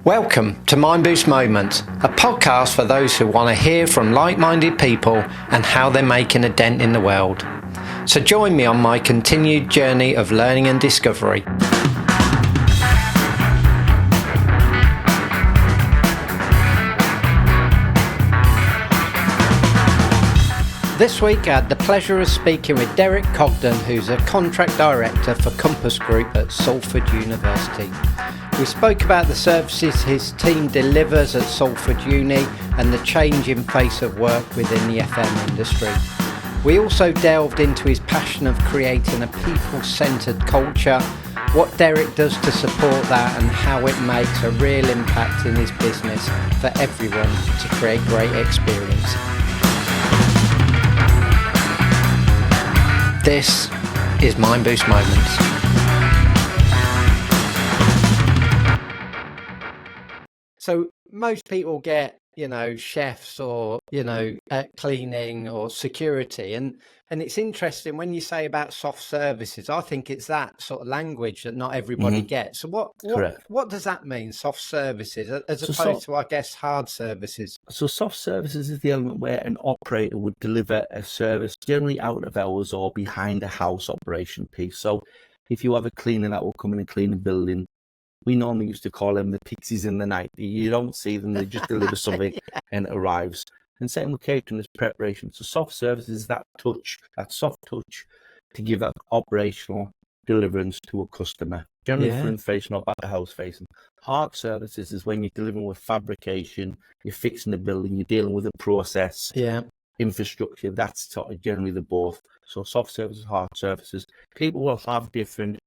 Welcome to Mindboost Moments, a podcast for those who want to hear from like-minded people and how they're making a dent in the world. So join me on my continued journey of learning and discovery. This week I had the pleasure of speaking with Derek Cogdon, who's a contract director for Compass Group at Salford University. We spoke about the services his team delivers at Salford Uni and the change in face of work within the FM industry. We also delved into his passion of creating a people-centred culture, what Derek does to support that and how it makes a real impact in his business for everyone to create great experience. This is Mindboost Moments. So most people get, chefs or, cleaning or security. And it's interesting when you say about soft services, I think it's that sort of language that not everybody gets. So what does that mean, soft services, as opposed to, I guess, hard services? So soft services is the element where an operator would deliver a service generally out of hours or behind a house operation piece. So if you have a cleaner that will come in and clean a building, we normally used to call them the pixies in the night. You don't see them, they just deliver something and it arrives. And same with catering is preparation. So soft services is that touch, that soft touch to give that operational deliverance to a customer. Generally front facing or back of house facing. Hard services is when you're delivering with fabrication, you're fixing the building, you're dealing with a process, infrastructure. That's sort of generally the both. So soft services, hard services. People will have different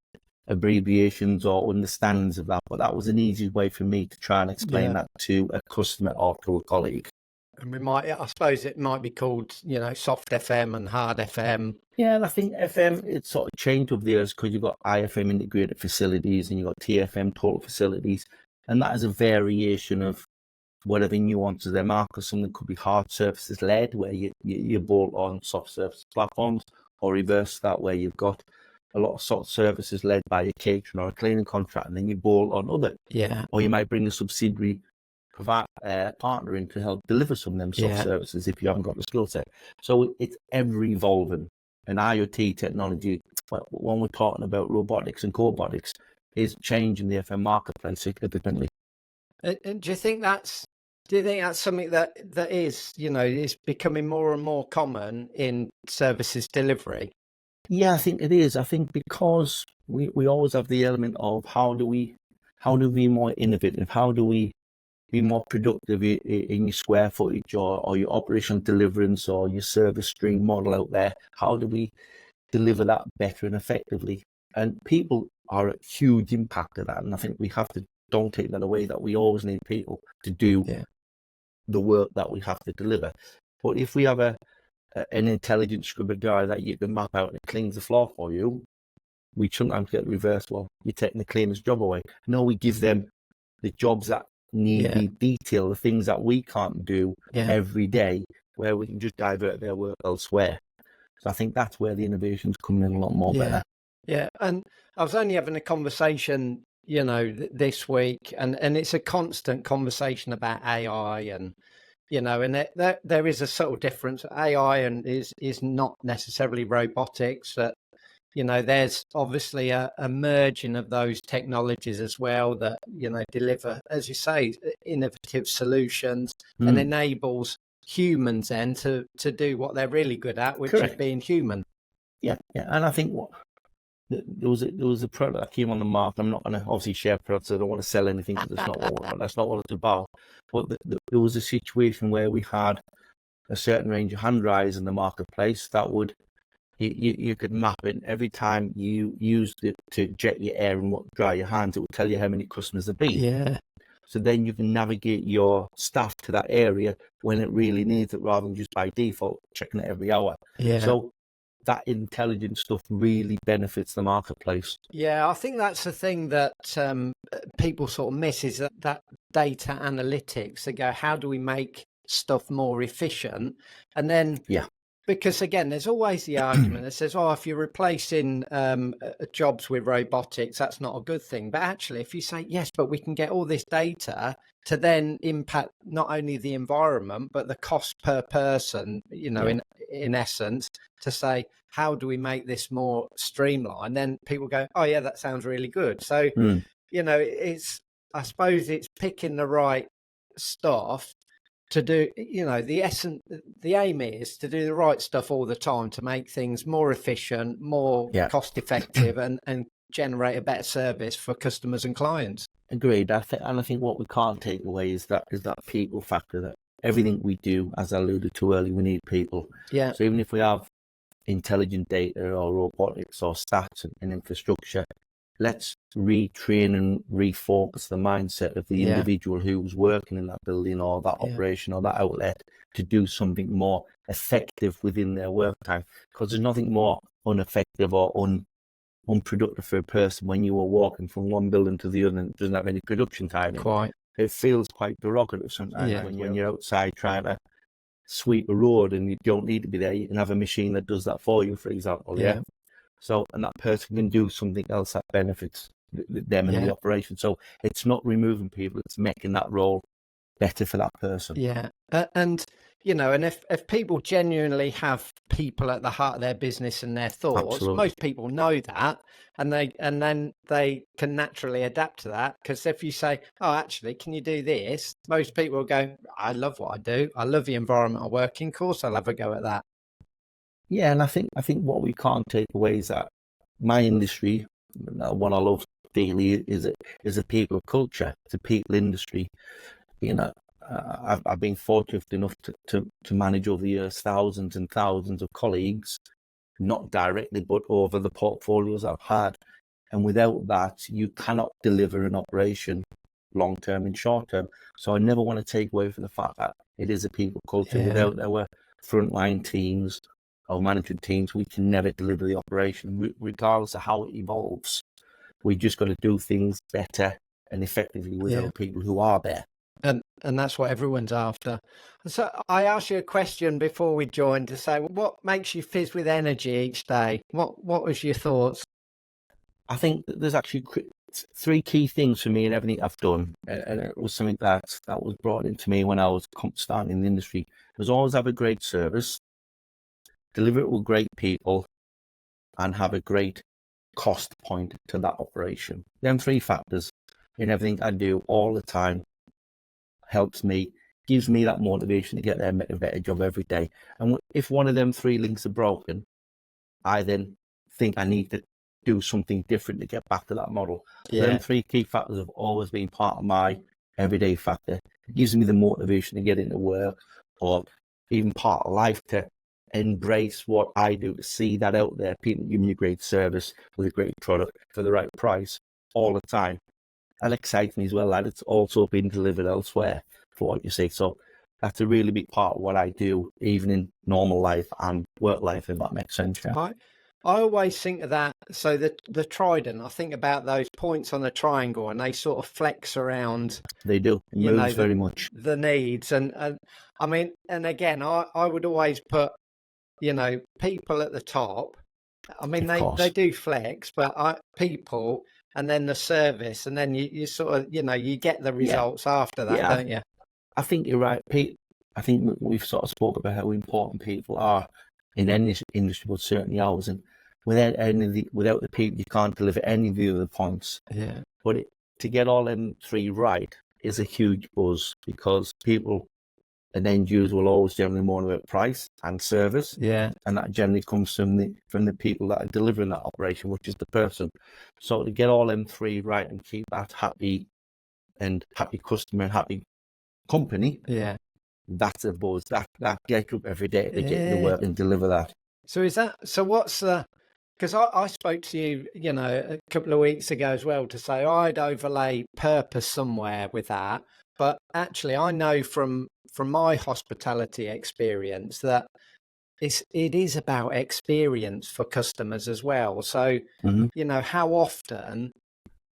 abbreviations or understandings of that, but that was an easy way for me to try and explain that to a customer or to a colleague. And I suppose it might be called, soft FM and hard FM. Yeah, and I think FM, it's sort of changed over the years because you've got IFM integrated facilities and you've got TFM total facilities. And that is a variation of whatever nuances there are, because something could be hard services led, where you bolt on soft surface platforms, or reverse that, where you've got a lot of soft services led by a catering or a cleaning contract, and then you bolt on other. Yeah. Or you might bring a subsidiary partner in to help deliver some of them soft services if you haven't got the skill set. So it's ever evolving. And IoT technology, when we're talking about robotics and cobotics, is changing the FM marketplace significantly. And do you think that's something that is, is becoming more and more common in services delivery? Yeah, I think it is. I think because we always have the element of how do we be more innovative? How do we be more productive in your square footage or your operational deliverance or your service stream model out there? How do we deliver that better and effectively? And people are a huge impact of that. And I think we have to, don't take that away, that we always need people to do the work that we have to deliver. But if we have an intelligent scrubber guy that you can map out and cleans the floor for you, we sometimes get reversed. Well, you're taking the cleaner's job away. No, we give them the jobs that need the detail, the things that we can't do every day, where we can just divert their work elsewhere. So I think that's where the innovation's coming in a lot more better. Yeah, and I was only having a conversation, this week, and it's a constant conversation about AI and, and there is a subtle difference. AI and is not necessarily robotics. That there's obviously a merging of those technologies as well that deliver, as you say, innovative solutions and enables humans then to do what they're really good at, which is being human. Yeah, and I think there was a product that came on the market. I'm not going to obviously share products. I don't want to sell anything because that's not what it's about. But there was a situation where we had a certain range of hand dryers in the marketplace that would you could map it. Every time you used it to jet your air and dry your hands, it would tell you how many customers there been. Yeah. So then you can navigate your staff to that area when it really needs it, rather than just by default checking it every hour. Yeah. So that intelligent stuff really benefits the marketplace. Yeah, I think that's the thing that people sort of miss, is that data analytics. They go, how do we make stuff more efficient? And then Because again, there's always the argument that says, "Oh, if you're replacing jobs with robotics, that's not a good thing." But actually, if you say yes, but we can get all this data to then impact not only the environment but the cost per person, Yeah. in essence, to say how do we make this more streamlined? Then people go, "Oh yeah, that sounds really good." So Mm. I suppose it's picking the right stuff to do, the aim is to do the right stuff all the time to make things more efficient, more Yeah. cost effective, and generate a better service for customers and clients. Agreed. I think what we can't take away is that people factor, that everything we do, as I alluded to earlier, we need people. Yeah. So even if we have intelligent data or robotics or stats and infrastructure, let's retrain and refocus the mindset of the individual who's working in that building or that operation or that outlet to do something more effective within their work time. Because there's nothing more ineffective or unproductive for a person when you are walking from one building to the other and doesn't have any production time in. Quite. It feels quite derogative sometimes when you're outside trying to sweep a road and you don't need to be there. You can have a machine that does that for you, for example. Yeah. So, and that person can do something else that benefits them and the operation. So it's not removing people, it's making that role better for that person. Yeah. And if people genuinely have people at the heart of their business and their thoughts, Absolutely. most people know that, and then they can naturally adapt to that. Because if you say, "Oh, actually, can you do this?" most people will go, "I love what I do. I love the environment I work in. Of course, I'll have a go at that." Yeah, and I think what we can't take away is that my industry, what I love daily, is a people culture. It's a people industry. I've been fortunate enough to manage over the years thousands and thousands of colleagues, not directly, but over the portfolios I've had. And without that, you cannot deliver an operation long term and short term. So I never want to take away from the fact that it is a people culture. Yeah. Without our frontline teams or management teams, we can never deliver the operation, regardless of how it evolves. We just got to do things better and effectively with our people who are there. And that's what everyone's after. So I asked you a question before we joined to say, what makes you fizz with energy each day? What was your thoughts? I think that there's actually three key things for me in everything I've done, and it was something that was brought into me when I was starting in the industry. It was always have a great service, deliver it with great people, and have a great cost point to that operation. Them three factors in everything I do all the time helps me, gives me that motivation to get there and make a better job every day. And if one of them three links are broken, I then think I need to do something different to get back to that model. So them three key factors have always been part of my everyday factor. It gives me the motivation to get into work, or even part of life, to embrace what I do, to see that out there, people give me a great service with a great product for the right price all the time. That excites me as well, that it's also been delivered elsewhere, for what you say. So that's a really big part of what I do, even in normal life and work life, if that makes sense. Yeah. I always think of that. So the trident, I think about those points on the triangle, and they sort of flex around. They do. It moves very much. The needs. And I mean, and again, I would always put, people at the top. I mean, they do flex, but people, and then the service, and then you sort of, you get the results after that, don't you? I think you're right, Pete. I think we've sort of spoke about how important people are in any industry, but certainly ours. And without the people, you can't deliver any of the other points. Yeah. But to get all them three right is a huge buzz, because people and end users will always generally moan about price and service. Yeah. And that generally comes from the people that are delivering that operation, which is the person. So to get all them three right and keep that happy customer and happy company, that's a buzz. That get up every day to get to work and deliver that. So what's the, because I spoke to you, a couple of weeks ago as well, to say I'd overlay purpose somewhere with that. But actually, I know from my hospitality experience that it is about experience for customers as well. So, how often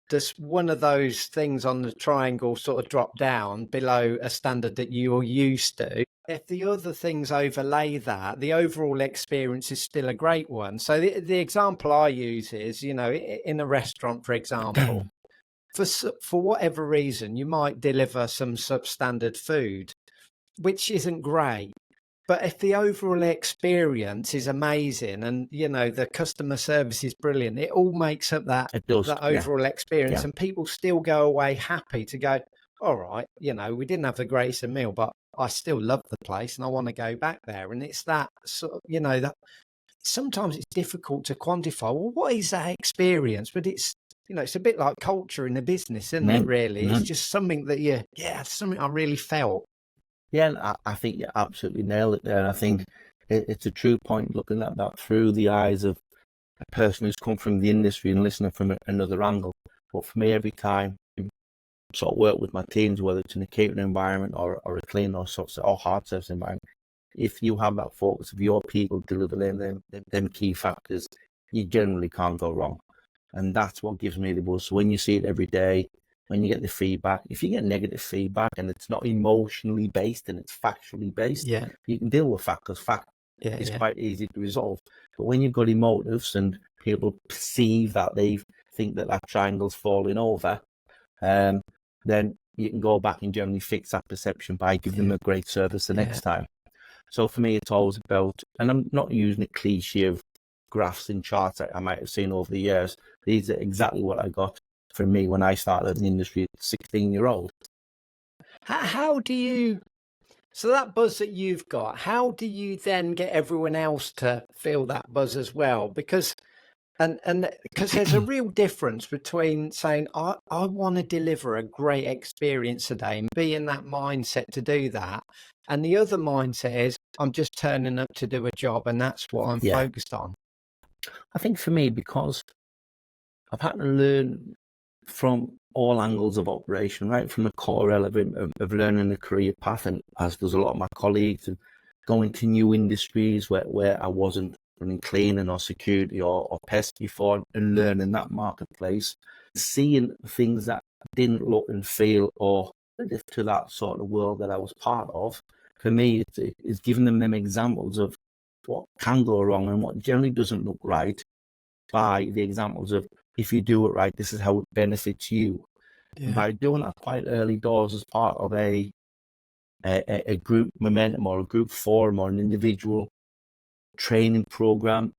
does one of those things on the triangle sort of drop down below a standard that you're used to? if the other things overlay that, the overall experience is still a great one. So the example I use is, in a restaurant, for example, for whatever reason, you might deliver some substandard food, which isn't great. But if the overall experience is amazing and, the customer service is brilliant, it all makes up that It does. overall experience. Yeah. And people still go away happy to go, all right, we didn't have the greatest meal, but I still love the place and I want to go back there. And it's that sort of, that sometimes it's difficult to quantify. Well, what is that experience? But it's, it's a bit like culture in the business, isn't it, really? It's just something that something I really felt. Yeah, and I think you absolutely nailed it there. And I think it's a true point looking at that through the eyes of a person who's come from the industry and listening from another angle. But for me, every time I sort of work with my teams, whether it's in a catering environment or a clean or hard service environment, if you have that focus of your people delivering them key factors, you generally can't go wrong. And that's what gives me the buzz. So when you see it every day, when you get the feedback, if you get negative feedback and it's not emotionally based and it's factually based, you can deal with fact because fact is quite easy to resolve. But when you've got emotives and people perceive that they think that triangle's falling over, then you can go back and generally fix that perception by giving them a great service the next time. So for me, it's always about, and I'm not using a cliche of graphs and charts that I might have seen over the years. These are exactly what I got from me when I started in the industry at 16-year-old. How do you, so that buzz that you've got, how do you then get everyone else to feel that buzz as well? Because there's a real difference between saying, I want to deliver a great experience today and be in that mindset to do that. And the other mindset is, I'm just turning up to do a job and that's what I'm focused on. I think for me, because I've had to learn from all angles of operation, right from the core element of learning a career path, and as does a lot of my colleagues, and going to new industries where I wasn't running cleaning or security or pest before, and learning that marketplace, seeing things that didn't look and feel or to that sort of world that I was part of. For me, it's giving them examples of what can go wrong and what generally doesn't look right by the examples of, if you do it right, this is how it benefits you. And by doing that quite early doors as part of a group momentum or a group forum or an individual training program,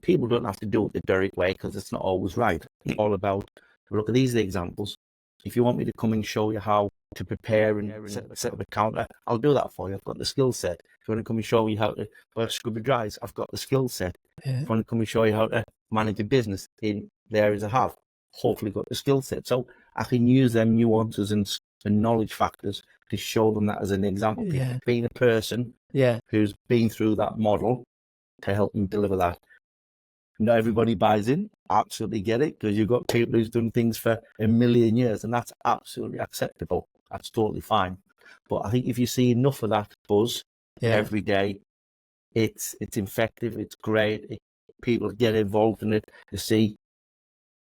people don't have to do it the direct way because it's not always right. It's all about, look, these are the examples. If you want me to come and show you how to prepare and set up a counter, I'll do that for you. I've got the skill set. If you want to come and show me how to work scuba dries, I've got the skill set. If you want to come and show you how to manage a business in the areas I have, hopefully got the skill set. So I can use them nuances and knowledge factors to show them that as an example. Being a person who's been through that model to help them deliver that. Not everybody buys in. Absolutely get it, because you've got people who's done things for a million years, and that's absolutely acceptable. That's totally fine. But I think if you see enough of that buzz every day, it's effective. It's great. People get involved in it. You see,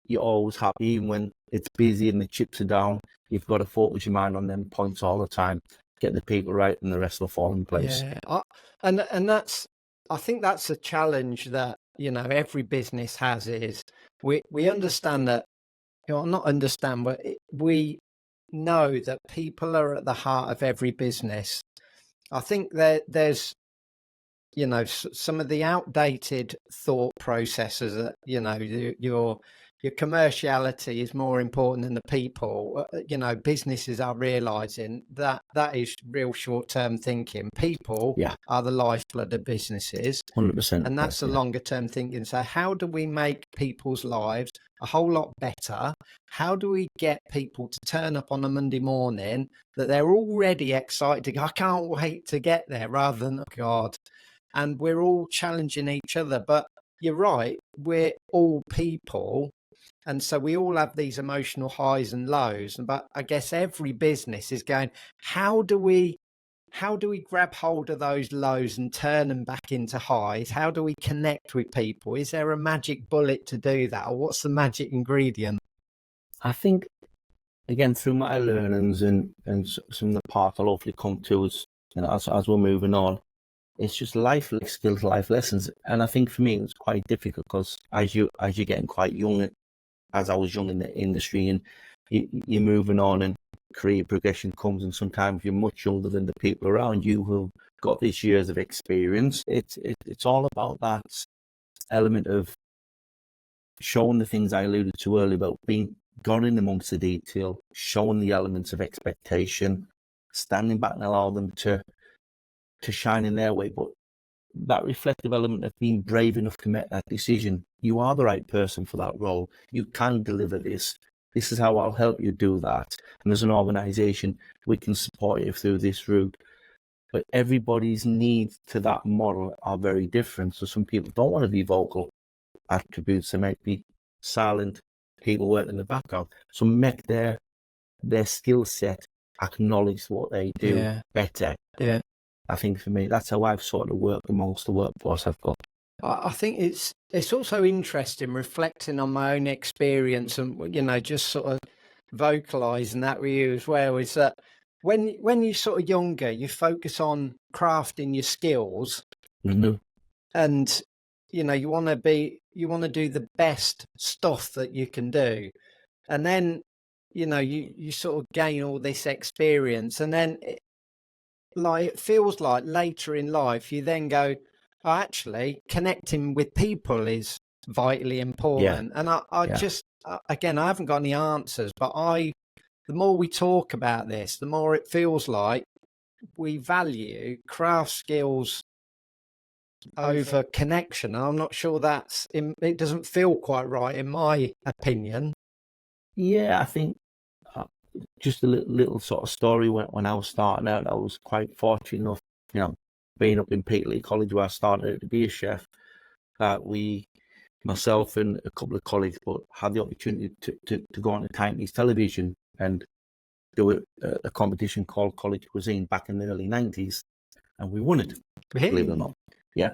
you're always happy, even when it's busy and the chips are down. You've got to focus your mind on them points all the time. Get the people right, and the rest will fall in place. And that's, I think that's a challenge that every business has, is we understand that, not understand, but we know that people are at the heart of every business. I think that there's some of the outdated thought processes that your commerciality is more important than the people. Businesses are realizing that is real short-term thinking. People are the lifeblood of businesses. 100%. And that's the longer-term thinking. So how do we make people's lives a whole lot better? How do we get people to turn up on a Monday morning that they're already excited to go, I can't wait to get there, rather than, oh God. And we're all challenging each other. But you're right, we're all people. And so we all have these emotional highs and lows. But I guess every business is going, how do we grab hold of those lows and turn them back into highs? How do we connect with people? Is there a magic bullet to do that? Or what's the magic ingredient? I think, again, through my learnings and some of the path I'll hopefully come to, is as we're moving on, it's just life skills, life lessons. And I think for me, it's quite difficult because as you're getting quite young, as I was young in the industry, and you're moving on and career progression comes, and sometimes you're much younger than the people around you who've got these years of experience. It's all about that element of showing the things I alluded to earlier about being gone in amongst the detail, showing the elements of expectation, standing back and allow them to shine in their way. But that reflective element of being brave enough to make that decision. You are the right person for that role. You can deliver this. This is how I'll help you do that. And as an organisation, we can support you through this route. But everybody's needs to that model are very different. So some people don't want to be vocal attributes. They might be silent people working in the background. So make their skill set acknowledge what they do better. Yeah. I think for me, that's how I've sort of worked amongst the workforce I've got. I think it's also interesting reflecting on my own experience and, just sort of vocalising that with you as well, is that when you're sort of younger, you focus on crafting your skills and, you want to do the best stuff that you can do. And then, you sort of gain all this experience, and then it feels like later in life, you then go, oh, actually, connecting with people is vitally important. And I just, again, I haven't got any answers, but the more we talk about this, the more it feels like we value craft skills over connection. And I'm not sure it doesn't feel quite right, in my opinion. Yeah, I think just a little sort of story when I was starting out, I was quite fortunate enough, being up in Peterlee College where I started out to be a chef, that myself and a couple of colleagues, had the opportunity to go on to Timepiece Television and do a competition called College Cuisine back in the early 90s, and we won it, believe it or not. Yeah.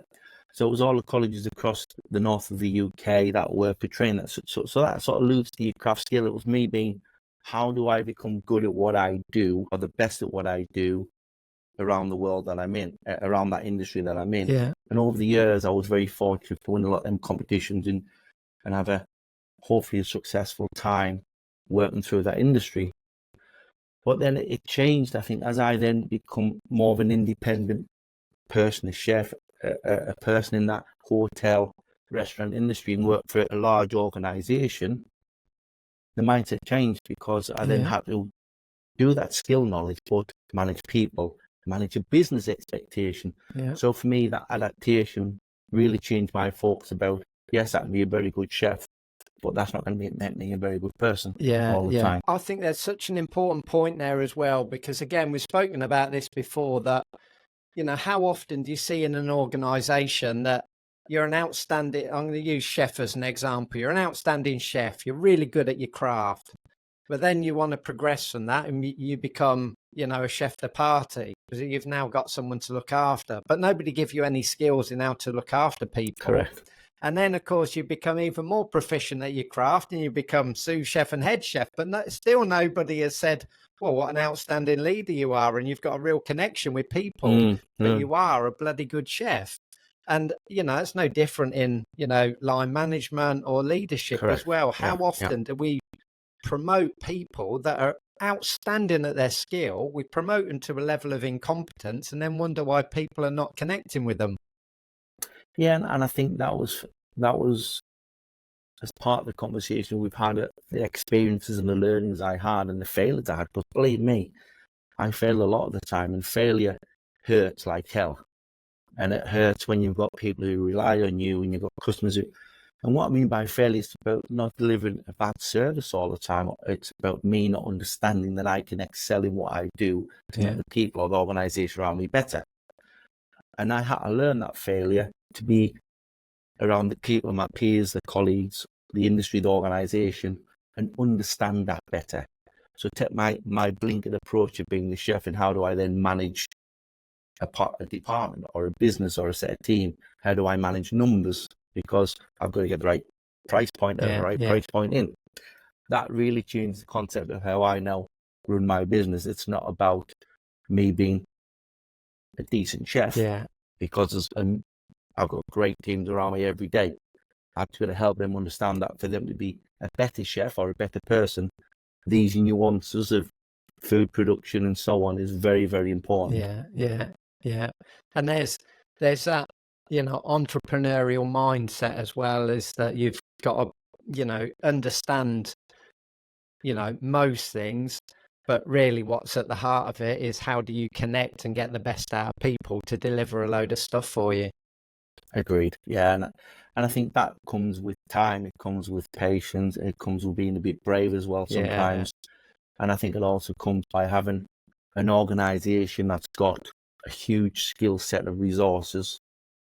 So it was all the colleges across the north of the UK that were portraying that. So that sort of alludes to your craft skill. It was me being, how do I become good at what I do, or the best at what I do around the world that I'm in, around that industry that I'm in? Yeah. And over the years, I was very fortunate to win a lot of them competitions and have a hopefully a successful time working through that industry. But then it changed, I think, as I then become more of an independent person, a chef, a person in that hotel, restaurant industry, and work for a large organisation. The mindset changed because I then had to do that skill knowledge, but manage people, manage a business expectation. Yeah. So for me, that adaptation really changed my focus about, yes, I can be a very good chef, but that's not going to make me a very good person all the time. I think there's such an important point there as well, because again, we've spoken about this before, that, how often do you see in an organisation that you're an outstanding, I'm going to use chef as an example, you're an outstanding chef, you're really good at your craft, but then you want to progress from that and you become, a chef de partie, because you've now got someone to look after, but nobody give you any skills in how to look after people. Correct. And then, of course, you become even more proficient at your craft and you become sous chef and head chef. But still nobody has said, well, what an outstanding leader you are. And you've got a real connection with people, but you are a bloody good chef. And, it's no different in, line management or leadership as well. How often do we promote people that are outstanding at their skill? We promote them to a level of incompetence and then wonder why people are not connecting with them. Yeah, and I think that was as part of the conversation we've had, the experiences and the learnings I had and the failures I had. But believe me, I fail a lot of the time, and failure hurts like hell. And it hurts when you've got people who rely on you and you've got customers who... And what I mean by failure is about not delivering a bad service all the time. It's about me not understanding that I can excel in what I do to make the people or the organisation around me better. And I had to learn that failure to be around the people, my peers, the colleagues, the industry, the organisation, and understand that better. So take my blinkered approach of being the chef, and how do I then manage a department or a business or a set of team? How do I manage numbers? Because I've got to get the right price point and the right price point in. That really changed the concept of how I now run my business. It's not about me being a decent chef. Yeah. Because I've got great teams around me every day. I've got to help them understand that for them to be a better chef or a better person, these nuances of food production and so on is very, very important. Yeah. And there's that, entrepreneurial mindset as well, is that you've got to, understand, most things, but really what's at the heart of it is how do you connect and get the best out of people to deliver a load of stuff for you. Agreed. Yeah, and I think that comes with time. It comes with patience. It comes with being a bit brave as well sometimes. And I think it also comes by having an organisation that's got a huge skill set of resources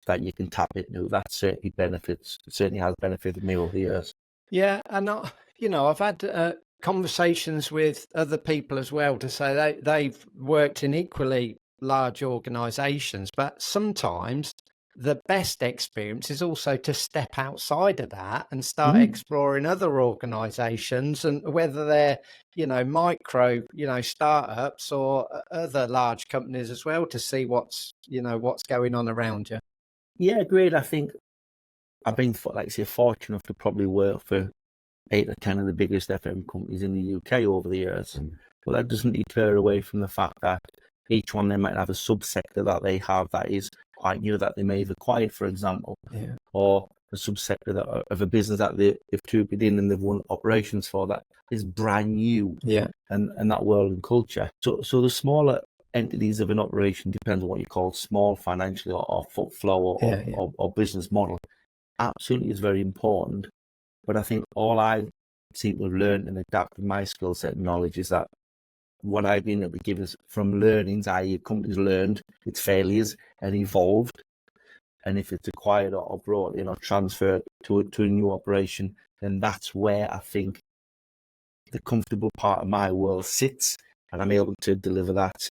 that you can tap into. That certainly has benefited me over the years. Yeah, and I've had conversations with other people as well to say they've worked in equally large organisations, but sometimes the best experience is also to step outside of that and start exploring other organisations, and whether they're, micro, startups or other large companies as well, to see what's going on around you. Yeah, agreed. I think I've been, like I say, fortunate enough to probably work for 8 or 10 of the biggest FM companies in the UK over the years. But that doesn't deter away from the fact that each one of them might have a subsector that they have that is quite new, that they may have acquired, for example, or a subsector of a business that they've trooped in and they've won operations for that is brand new. And that world and culture. So the smaller entities of an operation, depends on what you call small financially or foot flow or business model, absolutely is very important. But I think all I seem to have learned and adapted my skill set and knowledge is that what I've been able to give us from learnings, i.e. companies learned its failures and evolved. And if it's acquired or brought in or transferred to a new operation, then that's where I think the comfortable part of my world sits. And I'm able to deliver that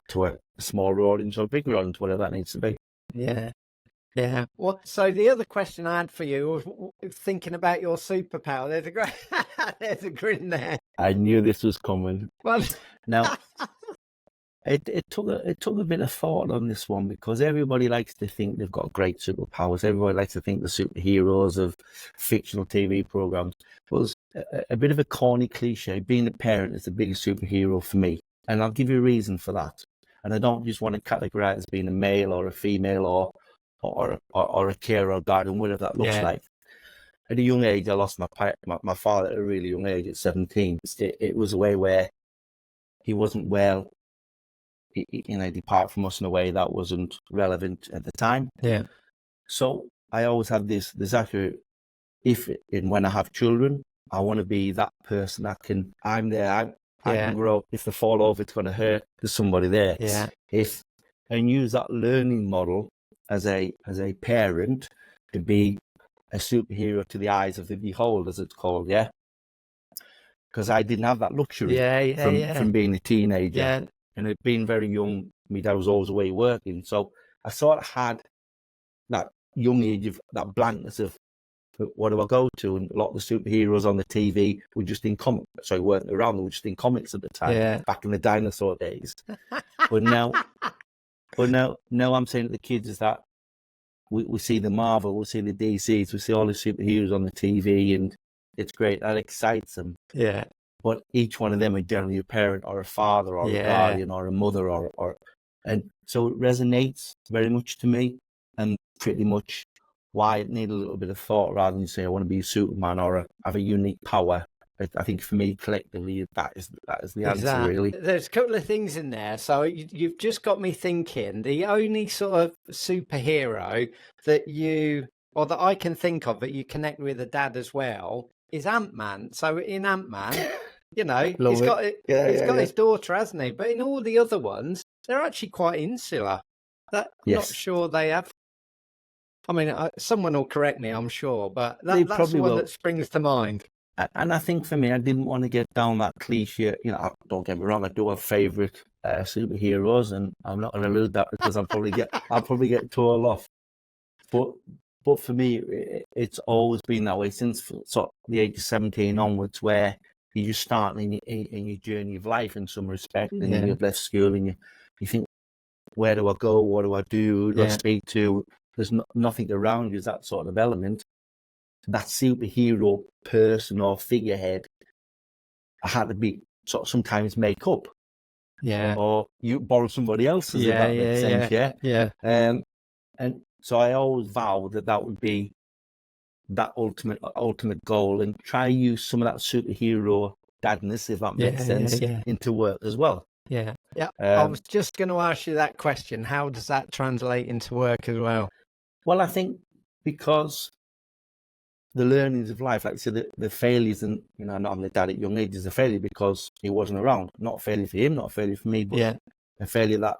to a smaller audience or a bigger audience, whatever that needs to be. Yeah. Well, so the other question I had for you was thinking about your superpower. There's a grin there. I knew this was coming. Well, now it took a bit of thought on this one, because everybody likes to think they've got great superpowers. Everybody likes to think the superheroes of fictional TV programs. But a bit of a corny cliche. Being a parent is the biggest superhero for me, and I'll give you a reason for that. And I don't just want to categorize as being a male or a female or a carer or guardian, whatever that looks like. At a young age, I lost my father at a really young age, at 17. It was a way where he wasn't well. He departed from us in a way that wasn't relevant at the time. So I always have this desire, if and when I have children, I want to be that person that I'm there. I can grow. If they fall over, it's going to hurt. There's somebody there. And use that learning model as a parent to be a superhero to the eyes of the beholder, as it's called, because I didn't have that luxury from being a teenager. And being very young, my dad was always away working, so I sort of had that young age of that blankness of what do I go to? And a lot of the superheroes on the TV were just in comics. So weren't around; they were just in comics at the time, back in the dinosaur days. But now I'm saying to the kids is that we see the Marvel, we see the DCs, we see all the superheroes on the TV, and it's great. That excites them. But each one of them are generally a parent or a father or a guardian or a mother and so it resonates very much to me, and pretty much why it needs a little bit of thought rather than say I want to be a Superman or have a unique power. I think for me, collectively, that is the answer, really. There's a couple of things in there. So you've just got me thinking. The only sort of superhero that I can think of that you connect with a dad as well is Ant-Man. So in Ant-Man, he's got his daughter, hasn't he? But in all the other ones, they're actually quite insular. I'm not sure they have. I mean, someone will correct me, I'm sure, but that's the one that springs to mind. And I think for me, I didn't want to get down that cliche. Don't get me wrong, I do have favourite superheroes, and I'm not going to lose that because I'll probably get told off. But for me, it's always been that way since sort of the age of 17 onwards, where you just start in your journey of life in some respect, and you've left school, and you think, where do I go? What do I do? Who do I Yeah. speak to? There's nothing around you, that sort of element. That superhero person or figurehead, I had to be sort of sometimes make up. Yeah. Or you borrow somebody else's, if that makes sense, Yeah. And so I always vowed that would be that ultimate goal, and try use some of that superhero dadness, if that makes sense, into work as well. Yeah. I was just going to ask you that question. How does that translate into work as well? Well, I think because the learnings of life, like I said, the failures, and not having a dad at young age is a failure because he wasn't around. Not a failure for him, not a failure for me, but a failure that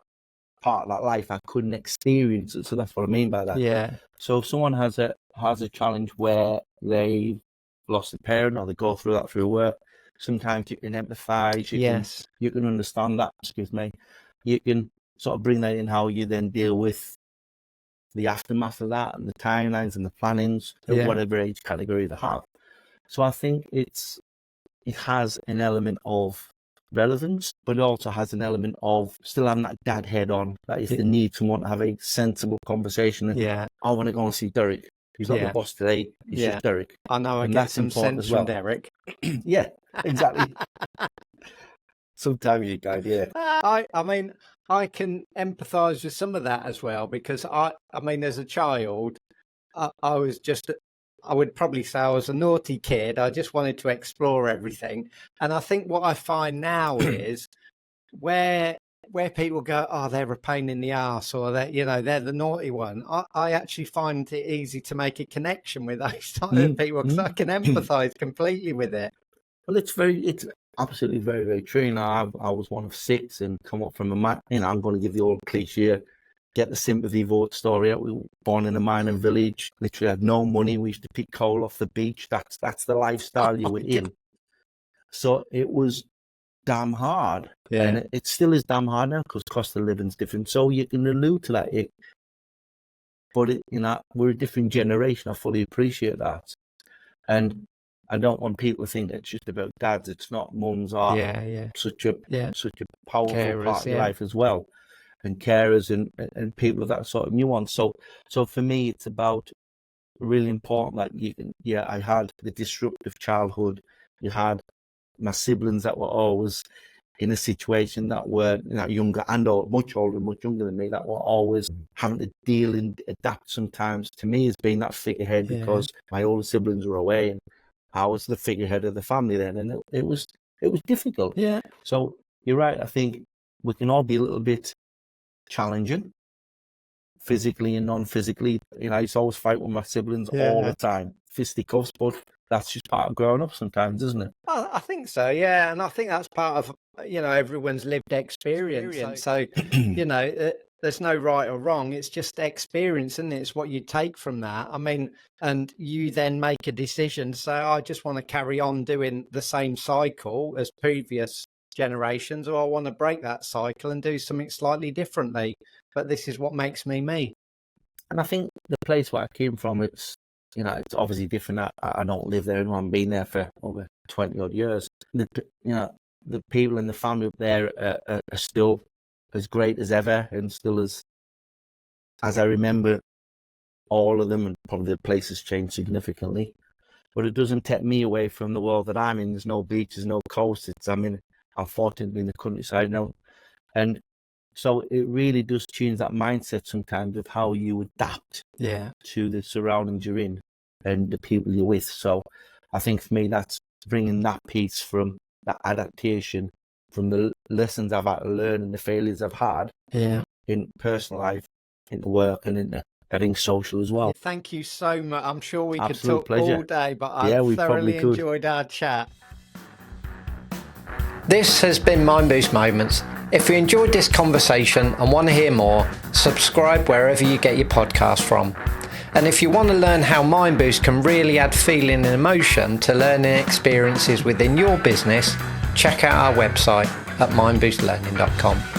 part of that life I couldn't experience it. So that's what I mean by that. Yeah. So if someone has a challenge where they've lost a parent, or they go through that through work, sometimes you can empathise. You can understand that. Excuse me. You can sort of bring that in how you then deal with the aftermath of that, and the timelines and the plannings of whatever age category they have. So I think it has an element of relevance, but it also has an element of still having that dad head on. That is the need to want to have a sensible conversation. And I want to go and see Derek. He's not the boss today. He's just Derek. I know. I get some sense from Derek. Yeah, exactly. Sometimes you go, I mean, I can empathise with some of that as well, because I mean, as a child, I was just, I would probably say I was a naughty kid. I just wanted to explore everything. And I think what I find now is where people go, oh, they're a pain in the ass, or they're the naughty one. I actually find it easy to make a connection with those type of people, because I can empathise completely with it. Well, it's absolutely very, very true. Now, I was one of 6 and come up from I'm going to give the old cliche, get the sympathy vote story out. We were born in a mining village, literally had no money. We used to pick coal off the beach. That's the lifestyle you were in. So it was damn hard. And it still is damn hard now, because cost of living's different. So you can allude to that. But we're a different generation. I fully appreciate that. And I don't want people to think it's just about dads. It's not. Mums are such a powerful carers, part of your life as well, and carers and people of that sort of nuance. So for me, it's about really important that you can. I had the disruptive childhood. You had my siblings that were always in a situation that were younger and much older, much younger than me, that were always having to deal and adapt sometimes. To me, as being that figurehead, because my older siblings were away and I was the figurehead of the family then, and it was difficult. Yeah. So you're right. I think we can all be a little bit challenging, physically and non-physically. I used to always fight with my siblings all the time, fisticuffs, but that's just part of growing up sometimes, isn't it? I think so, yeah. And I think that's part of everyone's lived experience. So there's no right or wrong. It's just experience, isn't it? It's what you take from that. I mean, and you then make a decision. So I just want to carry on doing the same cycle as previous generations, or I want to break that cycle and do something slightly differently. But this is what makes me me. And I think the place where I came from, it's obviously different. I don't live there anymore. I've been there for over 20 odd years. The people in the family up there are still as great as ever, and still as I remember all of them, and probably the place has changed significantly. But it doesn't take me away from the world that I'm in. There's no beaches, no coast. I'm fortunately in the countryside now. And so it really does change that mindset sometimes of how you adapt to the surroundings you're in and the people you're with. So I think for me, that's bringing that piece from that adaptation, from the lessons I've had to learn and the failures I've had in personal life, into work, and into getting social as well. Thank you so much. I'm sure we could Absolute talk pleasure. all day, but I thoroughly enjoyed our chat. This has been Mindboost Moments. If you enjoyed this conversation and want to hear more, subscribe wherever you get your podcast from. And if you want to learn how Mindboost can really add feeling and emotion to learning experiences within your business, check out our website at mindboostlearning.com.